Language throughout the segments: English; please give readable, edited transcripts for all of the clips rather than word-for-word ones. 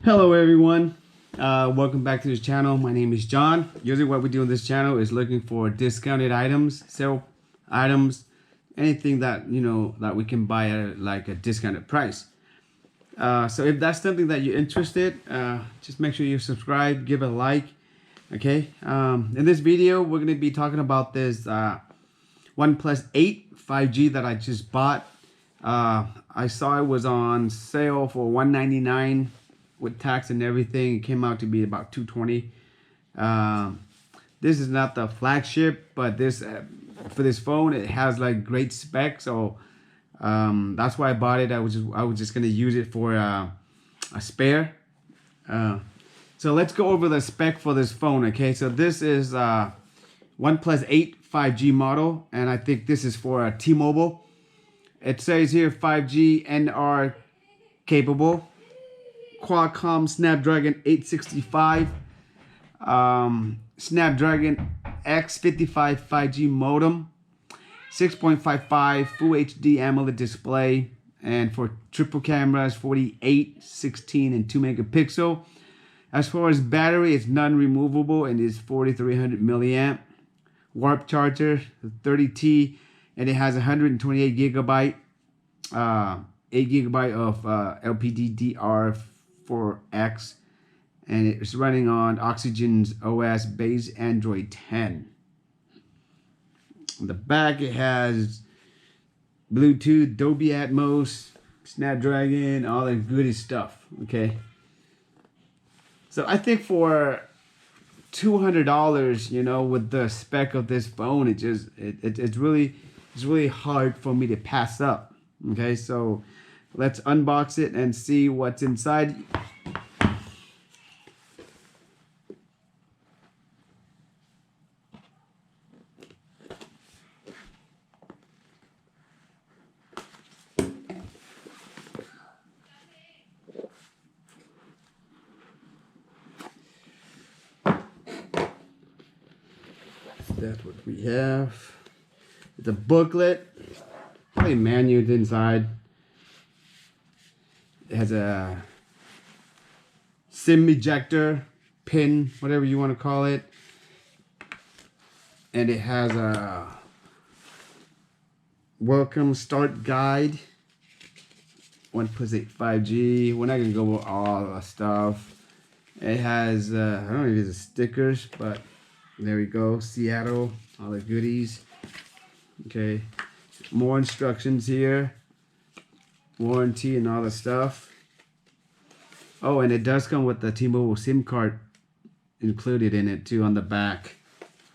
Hello everyone, welcome back to this channel. My name is John. Usually what we do on this channel is looking for discounted items, sale items, anything that that we can buy at like a discounted price. So if that's something that you're interested, just make sure you subscribe, give it a like. Okay, in this video we're going to be talking about this OnePlus 8 5G that I just bought. I saw it was on sale for $199 with tax and everything. It came out to be about $220. This is not the flagship, but this for this phone it has like great specs, so that's why I bought it. I was just gonna use it for a spare. So let's go over the spec for this phone. Okay, so this is OnePlus 8 5G model, and I think this is for a T-Mobile. It says here 5G NR capable, Qualcomm Snapdragon 865, Snapdragon X55 5G modem, 6.55 Full HD AMOLED display, and for triple cameras 48, 16, and 2 megapixel. As far as battery, it's non-removable and is 4300 milliamp. Warp charger 30T, and it has 128 gigabyte, 8 gigabyte of LPDDR4X, and it's running on Oxygen's OS base Android 10. On the back, it has Bluetooth, Dolby Atmos, Snapdragon, all that goody stuff. Okay, so I think for $200, with the spec of this phone, it's really hard for me to pass up. Okay, so let's unbox it and see what's inside. That's what we have. It's a booklet, probably manual inside. It has a SIM ejector, pin, whatever you want to call it. And it has a welcome start guide. OnePlus 8 5G. We're not going to go over all the stuff. It has, I don't know if it's stickers, but there we go. Seattle, all the goodies. Okay, more instructions here, warranty and all the stuff. Oh, and it does come with the T-Mobile SIM card included in it too on the back.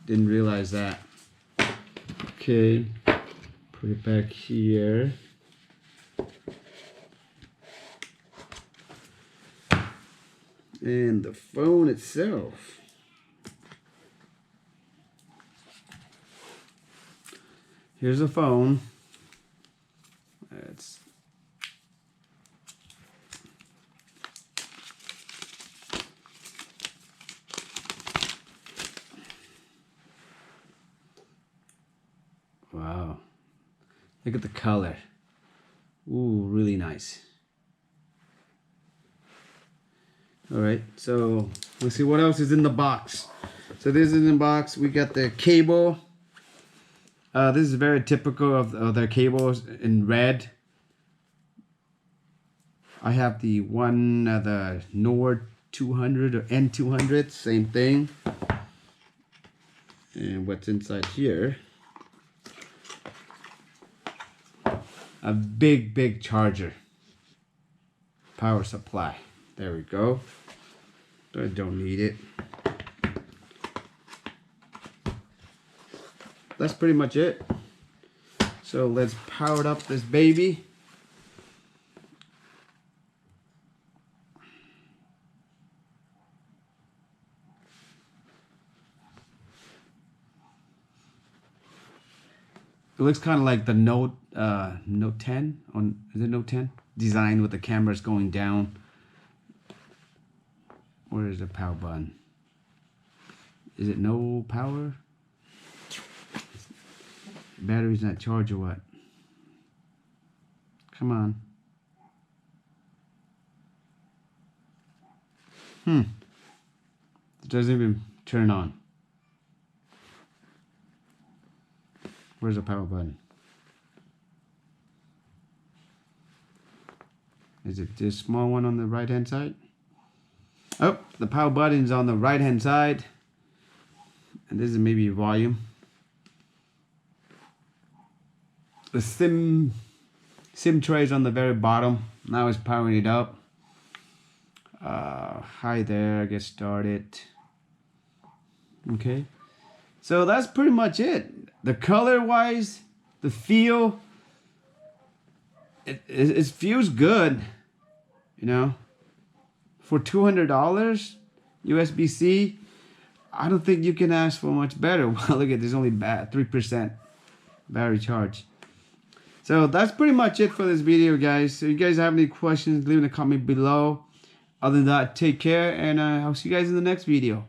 Didn't realize that. Okay, put it back here. And the phone itself. Here's the phone. It's wow. Look at the color. Ooh, really nice. All right, so let's see what else is in the box. So this is in the box. We got the cable. This is very typical of their cables in red. I have the the Nord 200 or N200, same thing. And what's inside here? A big charger. Power supply. There we go. I don't need it. That's pretty much it. So let's power up this baby. It looks kind of like the Note 10 on, is it Note 10? Design with the cameras going down. Where is the power button? Is it no power? Battery's not charged or what? Come on. It doesn't even turn on. Where's the power button? Is it this small one on the right hand side? Oh, the power button's on the right hand side. And this is maybe volume. The SIM tray is on the very bottom. Now it's powering it up. Hi there, get started. Okay. So that's pretty much it. The color wise, the feel, it feels good, you know. For $200 USB-C, I don't think you can ask for much better. Well, look at this, only 3% battery charge. So that's pretty much it for this video, guys. So you guys have any questions, leave in a comment below. Other than that, take care, and I'll see you guys in the next video.